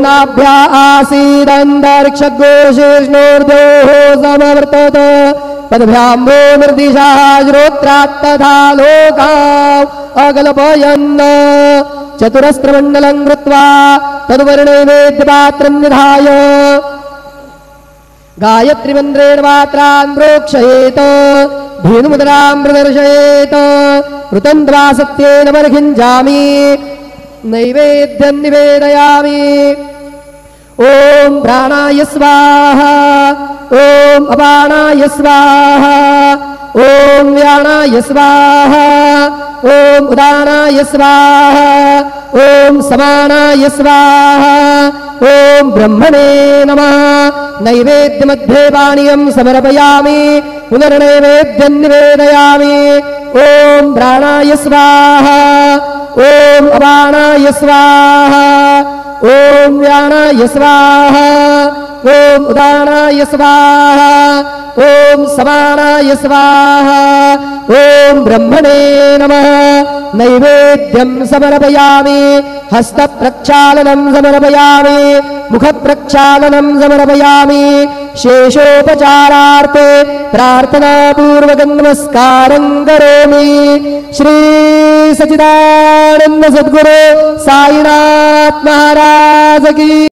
नाभ्या आसीदन्तरिक्षघोषेष्णोर्ध्योः समवर्तत पदभ्याम्बो मृदिशः श्रोत्रात् तथा लोकाम् अकल्पयन् चतुरस्त्रमण्डलं कृत्वा तद्वर्णे वेद्यपात्रं निधाय गायत्रीमन्त्रेण पात्रान् प्रोक्षयेत धेनुमुद्रां प्रदर्शयेत ऋतं त्वा सत्येन बर्हिञ्जामि नैवेद्यं निवेदयामि। ओम प्राणाय स्वाहा ओम अपानाय स्वाहा ओम व्यानाय स्वाहा ओम उदानाय स्वाहा ओम समानाय स्वाहा ओम ब्रह्मणे नमः। नैवेद्यमध्ये पानीयं समर्पयामि पुनर्नैवेद्यं निवेदयामि। ओम प्राणाय स्वाहा ओम अपानाय स्वाहा ओम व्यानाय स्वाहा ओम उदानाय स्वाहा ओम समानाय स्वाहा ओम ब्रह्मणे नमः। नैवेद्यं समर्पयामि हस्तप्रक्षालनं समर्पयामि मुखप्रक्षालनं समर्पयामि शेषोपचारार्थे प्रार्थनापूर्वकं नमस्कारं करोमि। श्री सच्चिदानंद सद्गुरु साईनाथ महाराज की